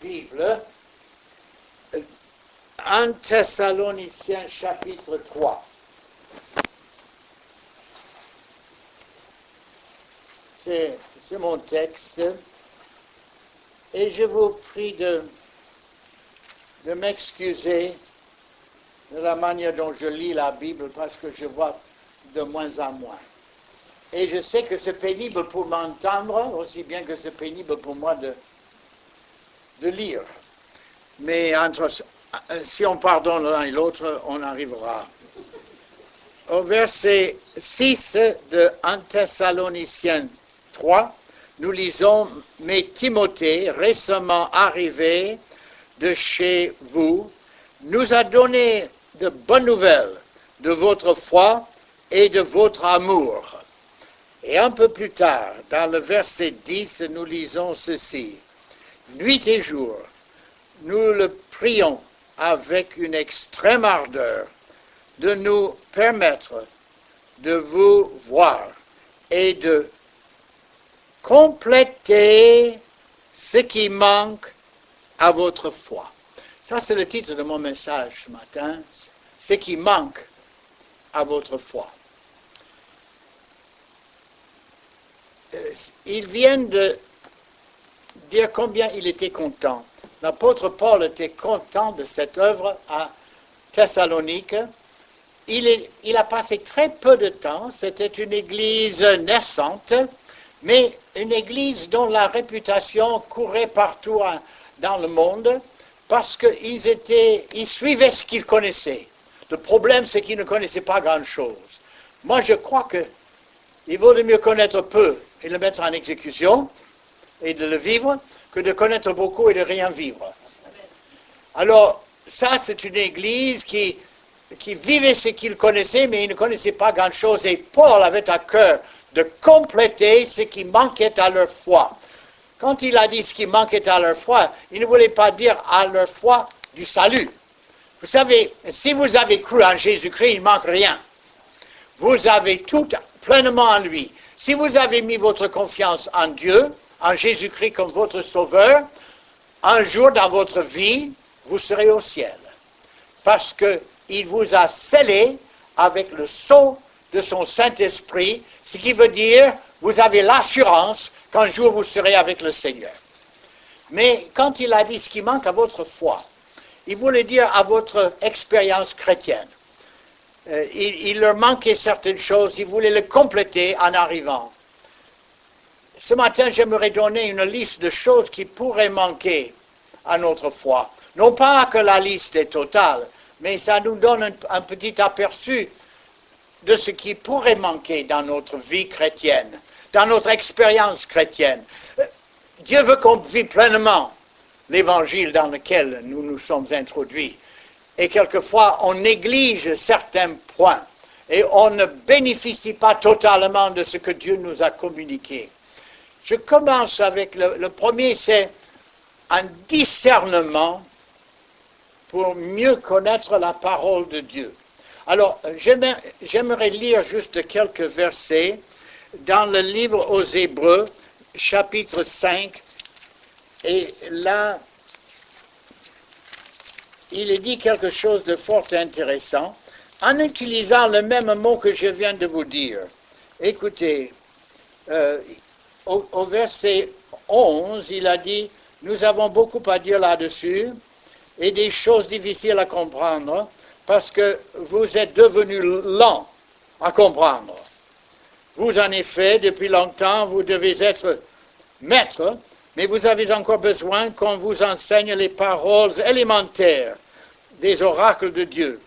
Bible, 1 Thessaloniciens chapitre 3. C'est mon texte. Et je vous prie de m'excuser de la manière dont je lis la Bible parce que je vois de moins en moins. Et je sais que c'est pénible pour m'entendre, aussi bien que c'est pénible pour moi de lire. Mais si on pardonne l'un et l'autre, on arrivera. Au verset 6 de 1 Thessaloniciens 3, nous lisons « Mais Timothée, récemment arrivé de chez vous, nous a donné de bonnes nouvelles de votre foi et de votre amour. » Et un peu plus tard, dans le verset 10, nous lisons ceci. « Nuit et jour, nous le prions avec une extrême ardeur de nous permettre de vous voir et de compléter ce qui manque à votre foi. » Ça, c'est le titre de mon message ce matin, ce qui manque à votre foi. Il vient de dire combien il était content. L'apôtre Paul était content de cette œuvre à Thessalonique. Il a passé très peu de temps. C'était une église naissante, mais une église dont la réputation courait partout dans le monde parce qu'ils suivaient ce qu'ils connaissaient. Le problème, c'est qu'ils ne connaissaient pas grand-chose. Moi, je crois qu'il vaut mieux connaître peu et le mettre en exécution et de le vivre que de connaître beaucoup et de rien vivre. Alors, ça, c'est une église qui vivait ce qu'ils connaissaient, mais ils ne connaissaient pas grand-chose. Et Paul avait à cœur de compléter ce qui manquait à leur foi. Quand il a dit ce qui manquait à leur foi, il ne voulait pas dire à leur foi du salut. Vous savez, si vous avez cru en Jésus-Christ, il ne manque rien. Vous avez tout pleinement en lui. Si vous avez mis votre confiance en Dieu, en Jésus-Christ comme votre sauveur, un jour dans votre vie, vous serez au ciel. Parce qu'il vous a scellé avec le sceau de son Saint-Esprit, ce qui veut dire, vous avez l'assurance qu'un jour vous serez avec le Seigneur. Mais quand il a dit ce qui manque à votre foi, il voulait dire à votre expérience chrétienne. Il leur manquait certaines choses, il voulait le compléter en arrivant. Ce matin, j'aimerais donner une liste de choses qui pourraient manquer à notre foi. Non pas que la liste est totale, mais ça nous donne un petit aperçu de ce qui pourrait manquer dans notre vie chrétienne, dans notre expérience chrétienne. Dieu veut qu'on vive pleinement l'évangile dans lequel nous nous sommes introduits. Et quelquefois, on néglige certains points et on ne bénéficie pas totalement de ce que Dieu nous a communiqué. Je commence avec le premier, c'est un discernement pour mieux connaître la parole de Dieu. Alors, j'aimerais lire juste quelques versets dans le livre aux Hébreux, chapitre 5, et là, il est dit quelque chose de fort intéressant, en utilisant le même mot que je viens de vous dire. Écoutez, au verset 11, il a dit, « Nous avons beaucoup à dire là-dessus, et des choses difficiles à comprendre, parce que vous êtes devenus lents à comprendre. Vous, en effet, depuis longtemps, vous devez être maîtres, mais vous avez encore besoin qu'on vous enseigne les paroles élémentaires des oracles de Dieu.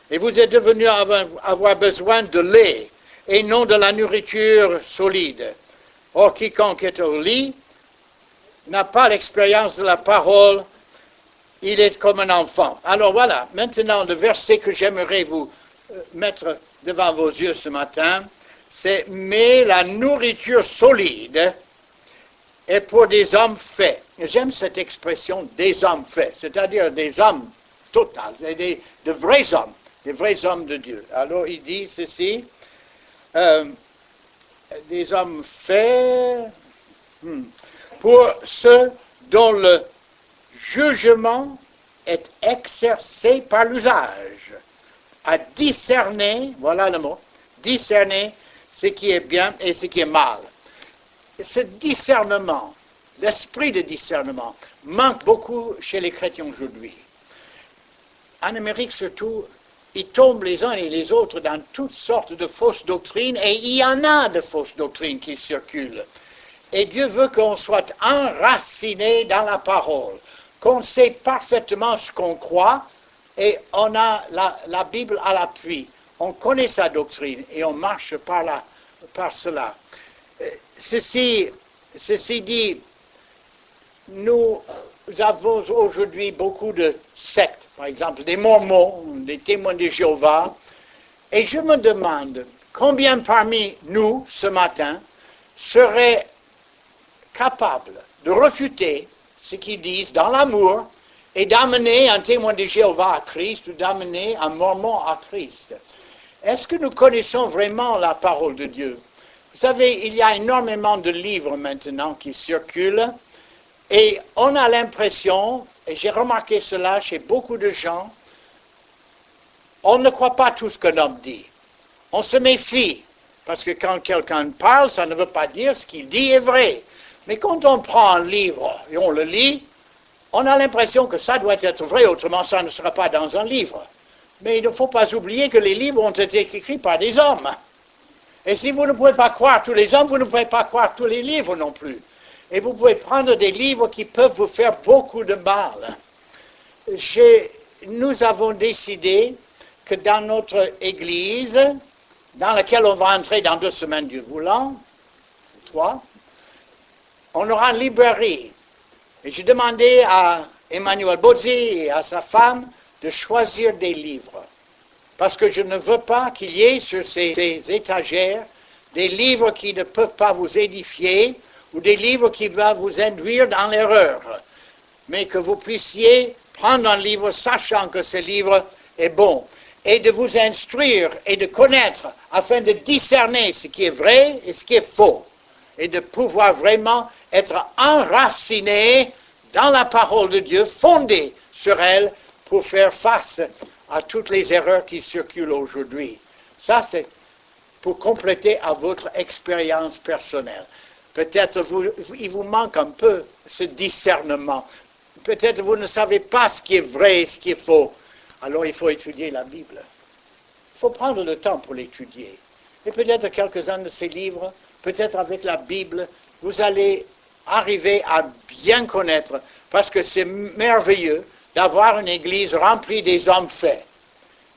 Et vous êtes devenus avoir besoin de lait et non de la nourriture solide. Or, quiconque est au lit n'a pas l'expérience de la parole, il est comme un enfant. » Alors voilà, maintenant le verset que j'aimerais vous mettre devant vos yeux ce matin, c'est « Mais la nourriture solide est pour des hommes faits. » J'aime cette expression « des hommes faits », c'est-à-dire des hommes totaux, de vrais hommes, des vrais hommes de Dieu. Alors il dit ceci, des hommes faits pour ceux dont le jugement est exercé par l'usage, à discerner, voilà le mot, discerner ce qui est bien et ce qui est mal. Ce discernement, l'esprit de discernement, manque beaucoup chez les chrétiens aujourd'hui. En Amérique surtout, ils tombent les uns et les autres dans toutes sortes de fausses doctrines, et il y en a de fausses doctrines qui circulent. Et Dieu veut qu'on soit enraciné dans la parole, qu'on sait parfaitement ce qu'on croit, et on a la Bible à l'appui. On connaît sa doctrine et on marche par cela. Ceci dit, nous avons aujourd'hui beaucoup de sectes, par exemple des Mormons, des témoins de Jéhovah, et je me demande combien parmi nous, ce matin, seraient capables de refuter ce qu'ils disent dans l'amour et d'amener un témoin de Jéhovah à Christ ou d'amener un Mormon à Christ. Est-ce que nous connaissons vraiment la parole de Dieu? Vous savez, il y a énormément de livres maintenant qui circulent et on a l'impression, et j'ai remarqué cela chez beaucoup de gens, on ne croit pas tout ce qu'un homme dit. On se méfie, parce que quand quelqu'un parle, ça ne veut pas dire ce qu'il dit est vrai. Mais quand on prend un livre et on le lit, on a l'impression que ça doit être vrai, autrement ça ne sera pas dans un livre. Mais il ne faut pas oublier que les livres ont été écrits par des hommes. Et si vous ne pouvez pas croire tous les hommes, vous ne pouvez pas croire tous les livres non plus. Et vous pouvez prendre des livres qui peuvent vous faire beaucoup de mal. Nous avons décidé que dans notre église, dans laquelle on va entrer dans 2 semaines, Dieu voulant, 3, on aura une librairie. Et j'ai demandé à Emmanuel Bozzi et à sa femme de choisir des livres. Parce que je ne veux pas qu'il y ait sur ces étagères des livres qui ne peuvent pas vous édifier ou des livres qui vont vous induire dans l'erreur. Mais que vous puissiez prendre un livre sachant que ce livre est bon et de vous instruire et de connaître afin de discerner ce qui est vrai et ce qui est faux et de pouvoir vraiment être enraciné dans la parole de Dieu, fondé sur elle pour faire face à toutes les erreurs qui circulent aujourd'hui. Ça, c'est pour compléter à votre expérience personnelle. Peut-être il vous manque un peu ce discernement. Peut-être vous ne savez pas ce qui est vrai et ce qui est faux. Alors il faut étudier la Bible. Il faut prendre le temps pour l'étudier. Et peut-être quelques-uns de ces livres, peut-être avec la Bible, vous allez arriver à bien connaître, parce que c'est merveilleux d'avoir une église remplie des hommes faits,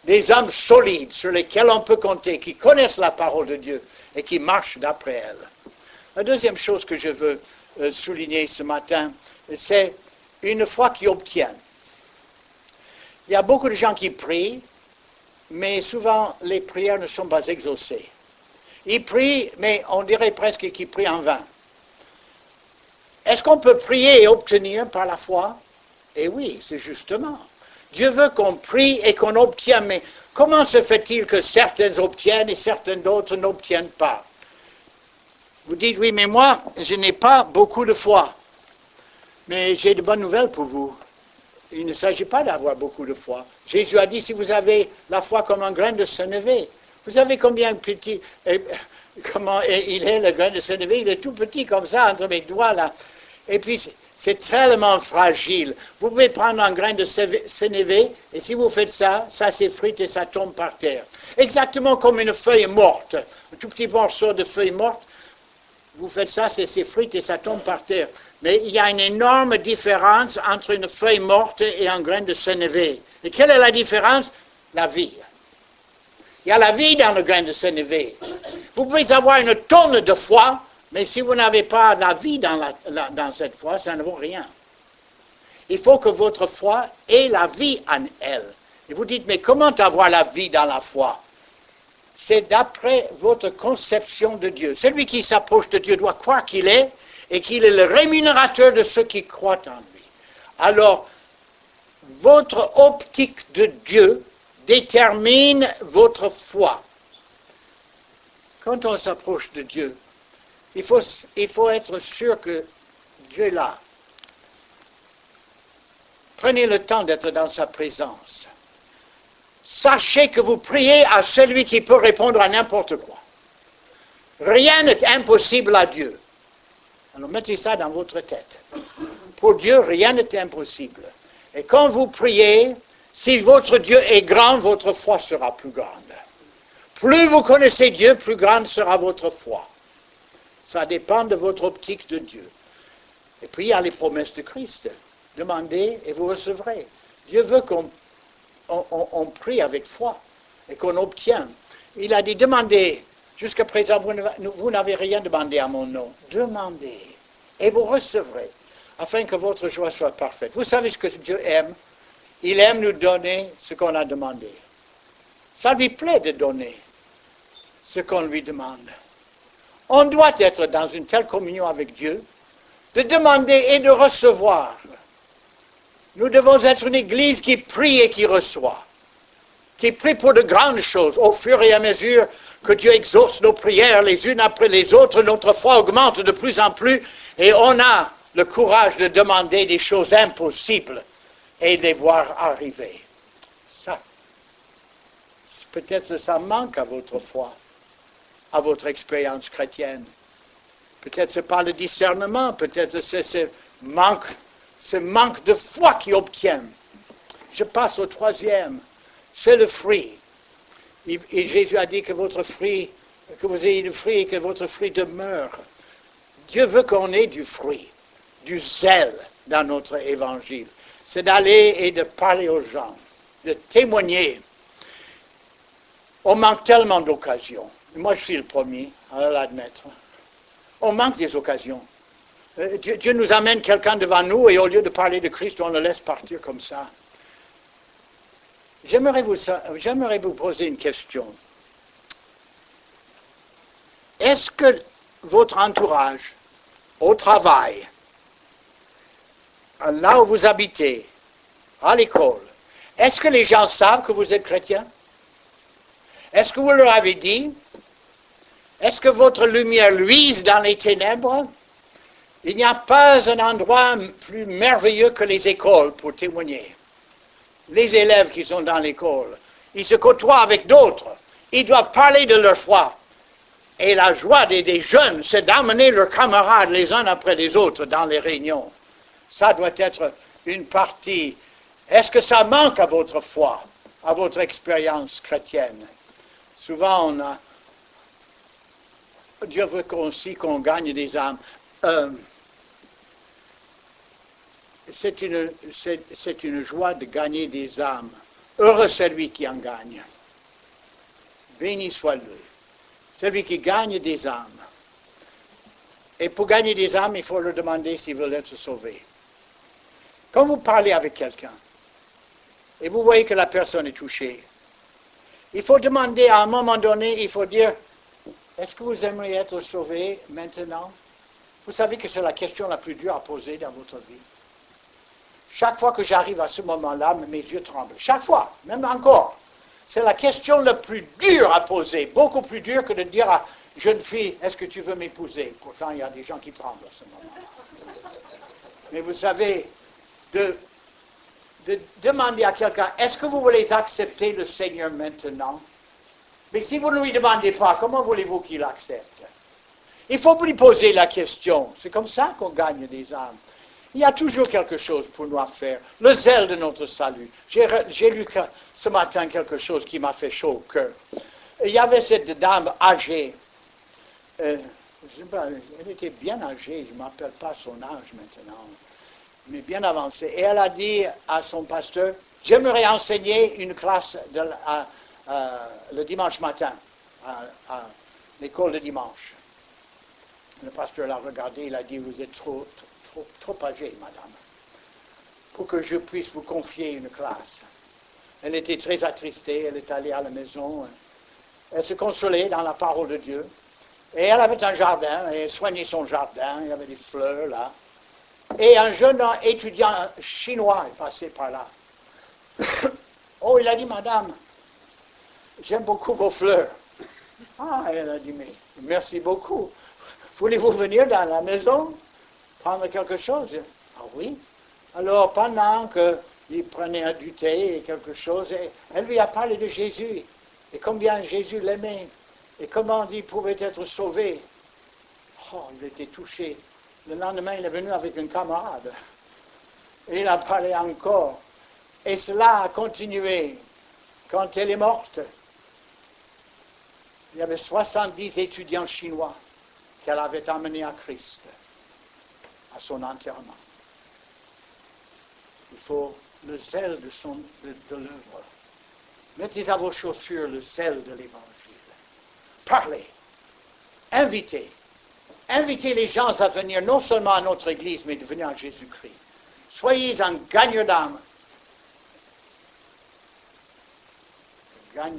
des hommes solides sur lesquels on peut compter, qui connaissent la parole de Dieu et qui marchent d'après elle. La deuxième chose que je veux souligner ce matin, c'est une foi qui obtient. Il y a beaucoup de gens qui prient, mais souvent les prières ne sont pas exaucées. Ils prient, mais on dirait presque qu'ils prient en vain. Est-ce qu'on peut prier et obtenir par la foi? Eh oui, c'est justement. Dieu veut qu'on prie et qu'on obtienne, mais comment se fait-il que certains obtiennent et certains d'autres n'obtiennent pas? Vous dites, oui, mais moi, je n'ai pas beaucoup de foi. Mais j'ai de bonnes nouvelles pour vous. Il ne s'agit pas d'avoir beaucoup de foi. Jésus a dit, si vous avez la foi comme un grain de sénévé, vous savez combien petit, comment il est le grain de sénévé? Il est tout petit comme ça, entre mes doigts là. Et puis, c'est tellement fragile. Vous pouvez prendre un grain de sénévé, et si vous faites ça, ça s'effrite et ça tombe par terre. Exactement comme une feuille morte. Un tout petit morceau de feuille morte, vous faites ça, ça s'effrite et ça tombe par terre. Mais il y a une énorme différence entre une feuille morte et un grain de sénévé. Et quelle est la différence? La vie. Il y a la vie dans le grain de sénévé. Vous pouvez avoir une tonne de foi, mais si vous n'avez pas la vie dans cette foi, ça ne vaut rien. Il faut que votre foi ait la vie en elle. Et vous dites, mais comment avoir la vie dans la foi? C'est d'après votre conception de Dieu. Celui qui s'approche de Dieu doit croire qu'il est, et qu'il est le rémunérateur de ceux qui croient en lui. Alors, votre optique de Dieu détermine votre foi. Quand on s'approche de Dieu, il faut être sûr que Dieu est là. Prenez le temps d'être dans sa présence. Sachez que vous priez à celui qui peut répondre à n'importe quoi. Rien n'est impossible à Dieu. Alors mettez ça dans votre tête. Pour Dieu, rien n'est impossible. Et quand vous priez, si votre Dieu est grand, votre foi sera plus grande. Plus vous connaissez Dieu, plus grande sera votre foi. Ça dépend de votre optique de Dieu. Et puis il y a les promesses de Christ. Demandez et vous recevrez. Dieu veut qu'on prie avec foi et qu'on obtient. Il a dit, demandez. Jusqu'à présent, vous n'avez rien demandé à mon nom. Demandez et vous recevrez, afin que votre joie soit parfaite. Vous savez ce que Dieu aime? Il aime nous donner ce qu'on a demandé. Ça lui plaît de donner ce qu'on lui demande. On doit être dans une telle communion avec Dieu, de demander et de recevoir. Nous devons être une église qui prie et qui reçoit, qui prie pour de grandes choses. Au fur et à mesure que Dieu exauce nos prières les unes après les autres, notre foi augmente de plus en plus et on a le courage de demander des choses impossibles et de les voir arriver. Ça, peut-être ça manque à votre foi, à votre expérience chrétienne. Peut-être ce n'est pas le discernement, peut-être c'est ce manque de foi qui obtient. Je passe au troisième, c'est le fruit. Et Jésus a dit que votre fruit, que vous ayez du fruit et que votre fruit demeure. Dieu veut qu'on ait du fruit, du zèle dans notre évangile. C'est d'aller et de parler aux gens, de témoigner. On manque tellement d'occasions. Moi, je suis le premier à l'admettre. On manque des occasions. Dieu nous amène quelqu'un devant nous et au lieu de parler de Christ, on le laisse partir comme ça. J'aimerais vous poser une question. Est-ce que votre entourage, au travail, là où vous habitez, à l'école, est-ce que les gens savent que vous êtes chrétien? Est-ce que vous leur avez dit? Est-ce que votre lumière luise dans les ténèbres? Il n'y a pas un endroit plus merveilleux que les écoles pour témoigner. Les élèves qui sont dans l'école, ils se côtoient avec d'autres. Ils doivent parler de leur foi. Et la joie des jeunes, c'est d'amener leurs camarades les uns après les autres dans les réunions. Ça doit être une partie. Est-ce que ça manque à votre foi, à votre expérience chrétienne? Souvent, Dieu veut aussi qu'on gagne des âmes. C'est une joie de gagner des âmes. Heureux celui qui en gagne. Béni soit-le. Celui qui gagne des âmes. Et pour gagner des âmes, il faut leur demander s'ils veulent être sauvés. Quand vous parlez avec quelqu'un, et vous voyez que la personne est touchée, il faut demander à un moment donné, il faut dire, est-ce que vous aimeriez être sauvé maintenant? Vous savez que c'est la question la plus dure à poser dans votre vie. Chaque fois que j'arrive à ce moment-là, mes yeux tremblent. Chaque fois, même encore. C'est la question la plus dure à poser, beaucoup plus dure que de dire à une jeune fille, est-ce que tu veux m'épouser? Pourtant, il y a des gens qui tremblent à ce moment-là. Mais vous savez, de demander à quelqu'un, est-ce que vous voulez accepter le Seigneur maintenant? Mais si vous ne lui demandez pas, comment voulez-vous qu'il accepte? Il faut lui poser la question. C'est comme ça qu'on gagne des âmes. Il y a toujours quelque chose pour nous à faire. Le zèle de notre salut. J'ai lu ce matin quelque chose qui m'a fait chaud au cœur. Il y avait cette dame âgée. Elle était bien âgée, je ne m'appelle pas son âge maintenant, mais bien avancée. Et elle a dit à son pasteur, j'aimerais enseigner une classe le dimanche matin, à l'école de dimanche. Le pasteur l'a regardé, il a dit, vous êtes trop âgée, madame, pour que je puisse vous confier une classe. Elle était très attristée, elle est allée à la maison, elle se consolait dans la parole de Dieu, et elle avait un jardin, et elle soignait son jardin, il y avait des fleurs là, et un jeune étudiant chinois est passé par là. Oh, il a dit, madame, j'aime beaucoup vos fleurs. Ah, elle a dit, mais merci beaucoup. Voulez-vous venir dans la maison, prendre quelque chose? Ah oui. Alors, pendant qu'il prenait du thé et quelque chose, elle lui a parlé de Jésus, et combien Jésus l'aimait, et comment il pouvait être sauvé. Oh, il était touché. Le lendemain, il est venu avec un camarade, et il a parlé encore. Et cela a continué. Quand elle est morte, il y avait 70 étudiants chinois qu'elle avait amenés à Christ, à son enterrement. Il faut le zèle de l'œuvre. Mettez à vos chaussures le zèle de l'Évangile. Parlez. Invitez. Invitez les gens à venir non seulement à notre Église, mais de venir à Jésus-Christ. Soyez un gagneur d'âme. Gagne.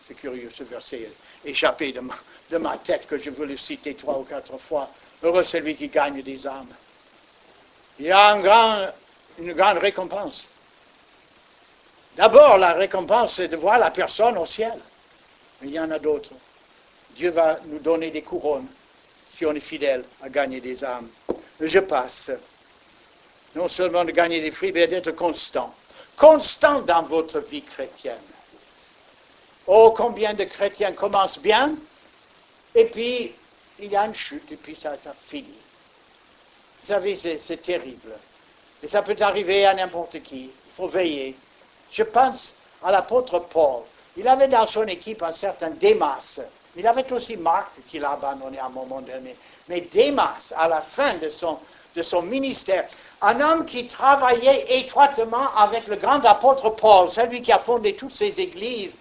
C'est curieux, ce verset est échappé de ma tête que je veux le citer 3 ou 4 fois. Heureux celui qui gagne des âmes. Il y a une grande récompense. D'abord, la récompense, c'est de voir la personne au ciel. Mais il y en a d'autres. Dieu va nous donner des couronnes si on est fidèle à gagner des âmes. Je passe. Non seulement de gagner des fruits, mais d'être constant. Constant dans votre vie chrétienne. Oh, combien de chrétiens commencent bien, et puis il y a une chute, et puis ça finit. Vous savez, c'est terrible. Et ça peut arriver à n'importe qui. Il faut veiller. Je pense à l'apôtre Paul. Il avait dans son équipe un certain Démas. Il avait aussi Marc qu'il a abandonné à un moment donné. Mais Démas, à la fin de son ministère, un homme qui travaillait étroitement avec le grand apôtre Paul, celui qui a fondé toutes ces églises,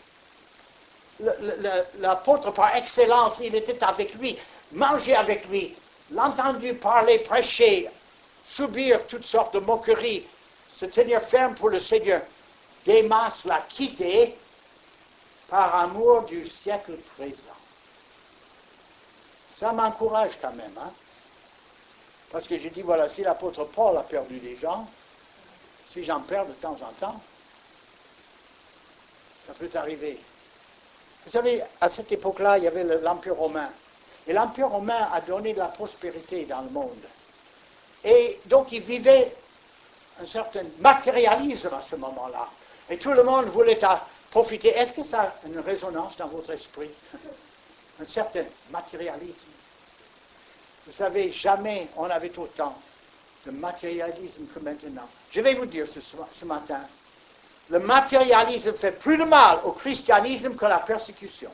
l'apôtre par excellence, il était avec lui, mangeait avec lui, l'entendu parler, prêcher, subir toutes sortes de moqueries, se tenir ferme pour le Seigneur. Démas l'a quitté par amour du siècle présent. Ça m'encourage quand même, hein? Parce que je dis, voilà, si l'apôtre Paul a perdu des gens, si j'en perds de temps en temps, ça peut arriver. Vous savez, à cette époque-là, il y avait l'Empire romain. Et l'Empire romain a donné de la prospérité dans le monde. Et donc, il vivait un certain matérialisme à ce moment-là. Et tout le monde voulait profiter. Est-ce que ça a une résonance dans votre esprit? Un certain matérialisme. Vous savez, jamais on avait autant de matérialisme que maintenant. Je vais vous dire ce matin, le matérialisme fait plus de mal au christianisme que la persécution.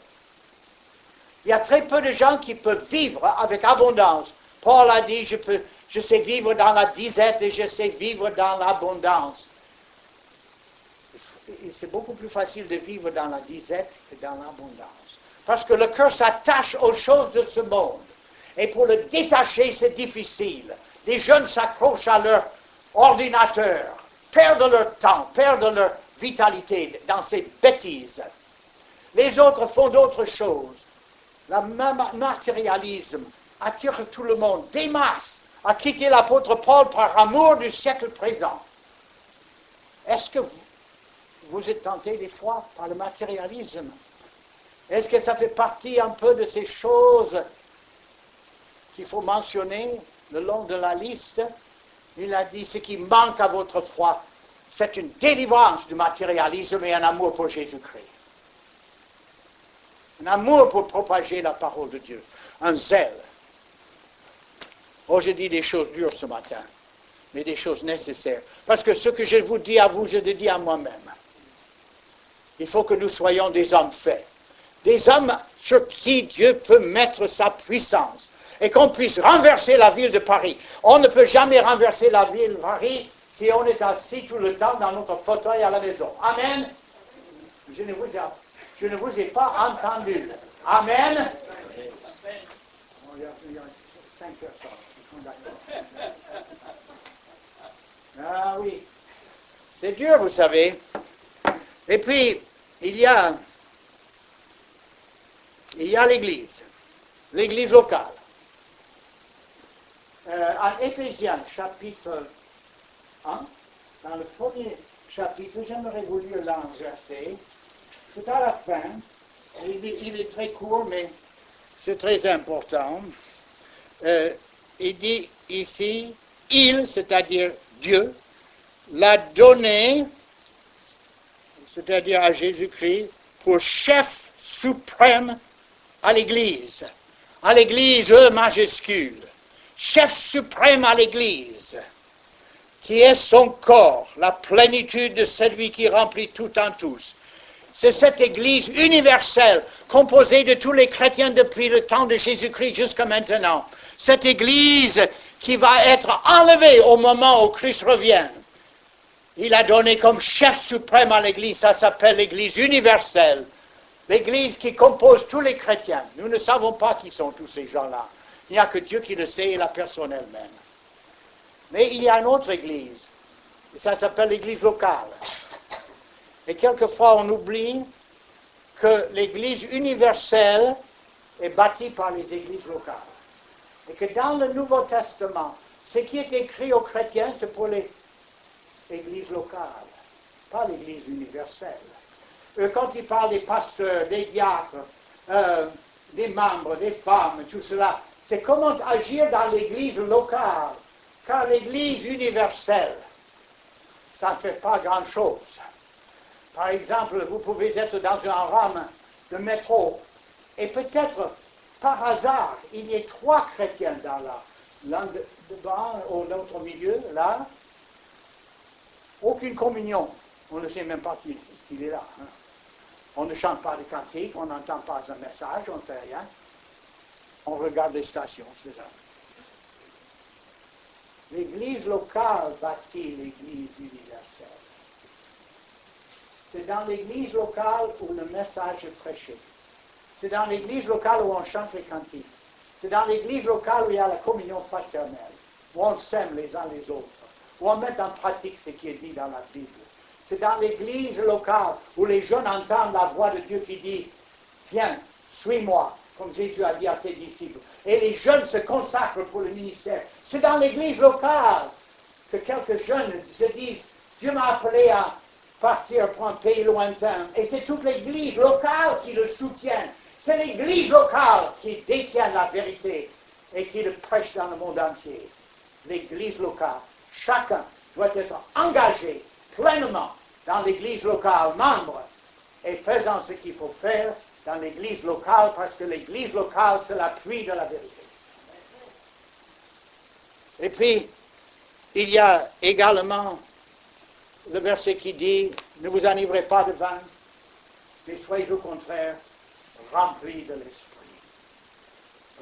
Il y a très peu de gens qui peuvent vivre avec abondance. Paul a dit, je sais vivre dans la disette et je sais vivre dans l'abondance. C'est beaucoup plus facile de vivre dans la disette que dans l'abondance. Parce que le cœur s'attache aux choses de ce monde. Et pour le détacher, c'est difficile. Les jeunes s'accrochent à leur ordinateur, perdent leur temps, perdent leur vitalité dans ces bêtises. Les autres font d'autres choses. Le matérialisme attire tout le monde. Démas a quitté l'apôtre Paul par amour du siècle présent. Est-ce que vous êtes tenté des fois par le matérialisme? Est-ce que ça fait partie un peu de ces choses qu'il faut mentionner le long de la liste? Il a dit, ce qui manque à votre foi, c'est une délivrance du matérialisme et un amour pour Jésus-Christ. Un amour pour propager la parole de Dieu. Un zèle. Oh, je dis des choses dures ce matin, mais des choses nécessaires. Parce que ce que je vous dis à vous, je le dis à moi-même. Il faut que nous soyons des hommes faits. Des hommes sur qui Dieu peut mettre sa puissance. Et qu'on puisse renverser la ville de Paris. On ne peut jamais renverser la ville de Paris si on est assis tout le temps dans notre fauteuil à la maison. Amen. Je ne vous ai pas entendu. Amen. Il y a 5 personnes qui sont d'accord. Ah oui. C'est dur, vous savez. Et puis, il y a l'église locale. En Éphésiens, chapitre 1, dans le premier chapitre, j'aimerais vous lire verset. Tout à la fin, il est très court, mais c'est très important. Il dit ici, il, c'est-à-dire Dieu, l'a donné, c'est-à-dire à Jésus-Christ, pour chef suprême à l'Église. À l'Église, E majuscule. Chef suprême à l'Église, qui est son corps, la plénitude de celui qui remplit tout en tous. C'est cette Église universelle, composée de tous les chrétiens depuis le temps de Jésus-Christ jusqu'à maintenant. Cette Église qui va être enlevée au moment où Christ revient. Il a donné comme chef suprême à l'Église, ça s'appelle l'Église universelle. L'Église qui compose tous les chrétiens. Nous ne savons pas qui sont tous ces gens-là. Il n'y a que Dieu qui le sait et la personne elle-même. Mais il y a une autre Église, et ça s'appelle l'Église locale. Et quelquefois on oublie que l'Église universelle est bâtie par les Églises locales. Et que dans le Nouveau Testament, ce qui est écrit aux chrétiens, c'est pour les Églises locales, pas l'Église universelle. Quand il parle des pasteurs, des diacres, des membres, des femmes, tout cela, c'est comment agir dans l'Église locale. Car l'Église universelle, ça ne fait pas grand-chose. Par exemple, vous pouvez être dans un rame de métro, et peut-être, par hasard, il y ait 3 chrétiens dans l'un devant, ou l'autre au milieu, là. Aucune communion. On ne sait même pas qu'il est là. Hein. On ne chante pas de cantiques, on n'entend pas un message, on ne fait rien. On regarde les stations, c'est ça. L'Église locale bâtit l'Église universelle. C'est dans l'Église locale où le message est prêché. C'est dans l'Église locale où on chante les cantiques. C'est dans l'Église locale où il y a la communion fraternelle, où on s'aime les uns les autres, où on met en pratique ce qui est dit dans la Bible. C'est dans l'Église locale où les jeunes entendent la voix de Dieu qui dit « Viens, suis-moi », comme Jésus a dit à ses disciples. Et les jeunes se consacrent pour le ministère. C'est dans l'Église locale que quelques jeunes se disent « Dieu m'a appelé à partir pour un pays lointain. » Et c'est toute l'Église locale qui le soutient. C'est l'Église locale qui détient la vérité et qui le prêche dans le monde entier. L'Église locale. Chacun doit être engagé pleinement dans l'Église locale, membre, et faisant ce qu'il faut faire dans l'Église locale, parce que l'Église locale, c'est l'appui de la vérité. Et puis, il y a également le verset qui dit « Ne vous enivrez pas de vin, mais soyez au contraire remplis de l'Esprit. »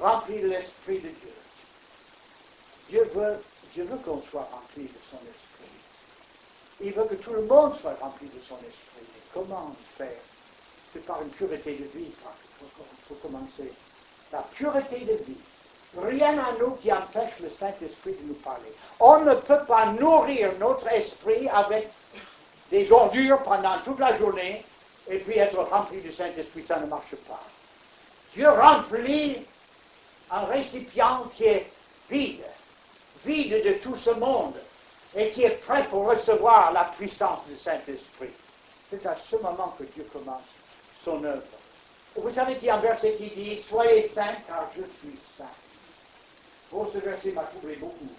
Remplis de l'Esprit de Dieu. Dieu veut qu'on soit rempli de son Esprit. Il veut que tout le monde soit rempli de son Esprit. Et comment faire? C'est par une pureté de vie, pour commencer. La pureté de vie. Rien à nous qui empêche le Saint-Esprit de nous parler. On ne peut pas nourrir notre esprit avec des ordures pendant toute la journée et puis être rempli du Saint-Esprit, ça ne marche pas. Dieu remplit un récipient qui est vide de tout ce monde, et qui est prêt pour recevoir la puissance du Saint-Esprit. C'est à ce moment que Dieu commence son œuvre. Et vous savez qu'il y a un verset qui dit « Soyez saints, car je suis saint ». Oh, ce verset m'a troublé beaucoup.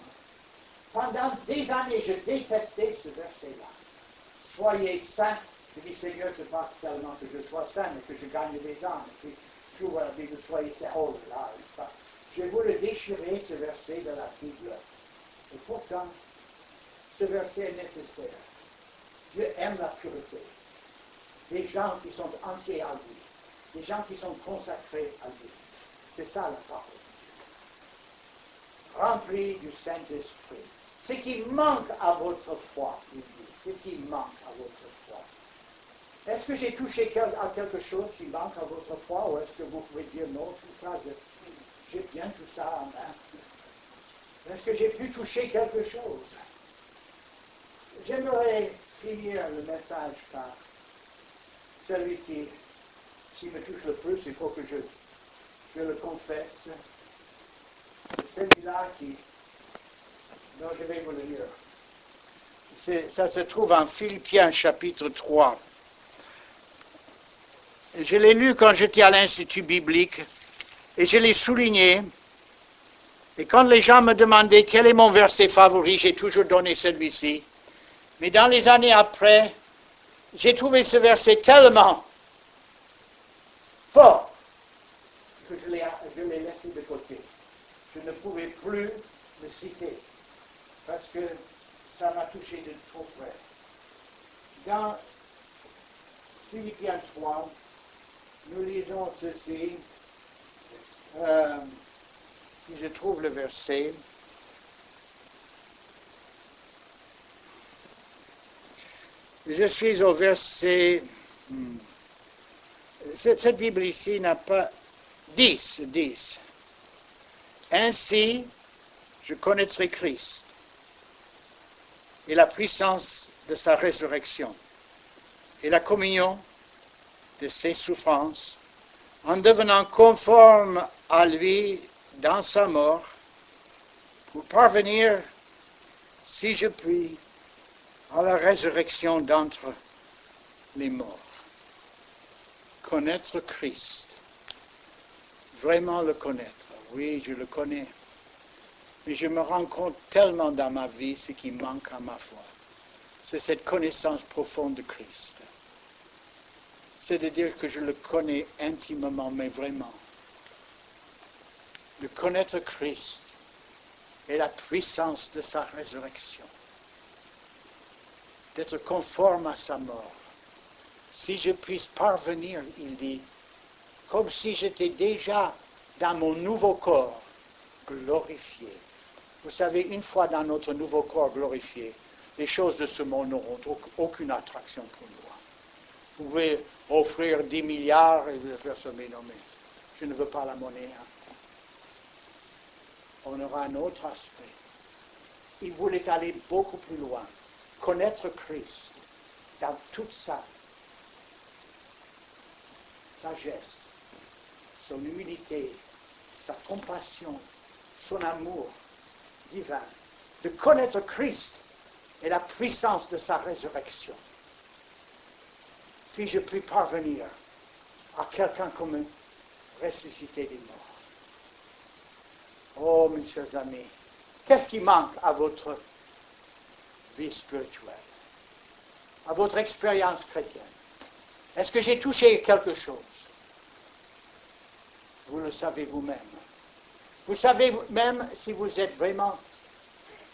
Pendant des années, je détestais ce verset-là. « Soyez saints ». Je dis « Seigneur, ce n'est pas tellement que je sois saint, mais que je gagne des âmes. » Et puis, toujours à dire « Soyez saints ». Oh là, là, je voulais déchirer ce verset de la Bible. Et pourtant, ce verset est nécessaire. Dieu aime la pureté. Des gens qui sont entiers à lui. Des gens qui sont consacrés à lui. C'est ça la parole. Remplis du Saint-Esprit. Ce qui manque à votre foi, il dit. Ce qui manque à votre foi. Est-ce que j'ai touché à quelque chose qui manque à votre foi, ou est-ce que vous pouvez dire non, tout ça, j'ai bien tout ça en main. Est-ce que j'ai pu toucher quelque chose? J'aimerais finir le message par celui qui me touche le plus, il faut que je le confesse. Celui-là dont je vais vous le lire. Ça se trouve en Philippiens chapitre 3. Je l'ai lu quand j'étais à l'Institut biblique et je l'ai souligné Et quand les gens me demandaient quel est mon verset favori, j'ai toujours donné celui-ci. Mais dans les années après, j'ai trouvé ce verset tellement fort que je l'ai laissé de côté. Je ne pouvais plus le citer parce que ça m'a touché de trop près. Dans Philippiens 3, nous lisons ceci. Si je trouve le verset. Je suis au verset. Cette Bible ici n'a pas 10. Ainsi, je connaîtrai Christ et la puissance de sa résurrection et la communion de ses souffrances, en devenant conforme à lui dans sa mort, pour parvenir, si je puis, à la résurrection d'entre les morts. Connaître Christ, vraiment le connaître. Oui, je le connais, mais je me rends compte tellement dans ma vie ce qui manque à ma foi. C'est cette connaissance profonde de Christ. C'est de dire que je le connais intimement, mais vraiment. De connaître Christ et la puissance de sa résurrection. D'être conforme à sa mort. Si je puisse parvenir, il dit, comme si j'étais déjà dans mon nouveau corps glorifié. Vous savez, une fois dans notre nouveau corps glorifié, les choses de ce monde n'auront aucune attraction pour nous. Vous pouvez offrir 10 milliards et la personne mais non, mais je ne veux pas la monnaie. On aura un autre aspect. Il voulait aller beaucoup plus loin, connaître Christ dans toute sa sagesse, son humilité, sa compassion, son amour divin, de connaître Christ et la puissance de sa résurrection. Si je puis parvenir à quelqu'un comme ressuscité des morts. Oh, mes chers amis, qu'est-ce qui manque à votre vie spirituelle, à votre expérience chrétienne? Est-ce que j'ai touché quelque chose? Vous le savez vous-même. Vous savez même si vous êtes vraiment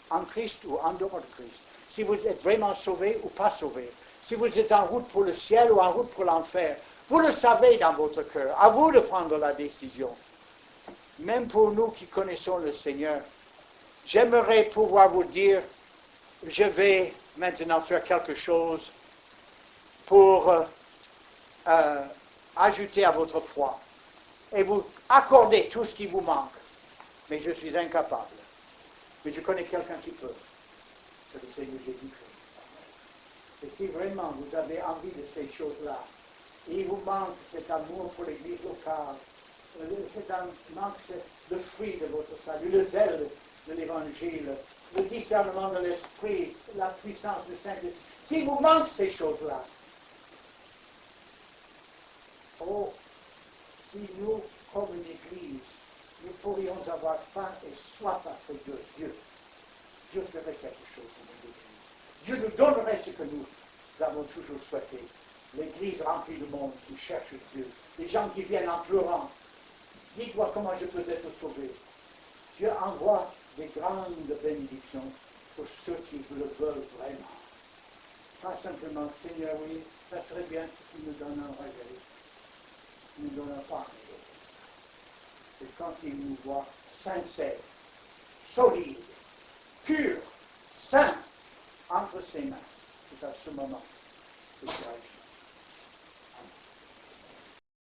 en Christ ou en dehors de Christ. Si vous êtes vraiment sauvé ou pas sauvé. Si vous êtes en route pour le ciel ou en route pour l'enfer. Vous le savez dans votre cœur. À vous de prendre la décision. Même pour nous qui connaissons le Seigneur, j'aimerais pouvoir vous dire, je vais maintenant faire quelque chose pour ajouter à votre foi et vous accorder tout ce qui vous manque. Mais je suis incapable. Mais je connais quelqu'un qui peut. C'est le Seigneur Jésus-Christ. Et si vraiment vous avez envie de ces choses-là, et il vous manque cet amour pour l'Église locale, manque le fruit de votre salut, le zèle de l'Évangile, le discernement de l'Esprit, la puissance du Saint-Esprit, s'il vous manque ces choses-là, oh, si nous, comme une Église, nous pourrions avoir faim et soif après Dieu ferait quelque chose dans l'Église. Dieu nous donnerait ce que nous avons toujours souhaité. L'Église remplie de monde qui cherche Dieu. Les gens qui viennent en pleurant. Dites-moi comment je peux être sauvé. Dieu envoie des grandes bénédictions pour ceux qui le veulent vraiment. Pas simplement, Seigneur, oui, ça serait bien si tu nous donnes un réveil. Tu ne nous donnes pas un réveil. C'est quand il nous voit sincères, solides, purs, saints, entre ses mains. C'est à ce moment que tu agis.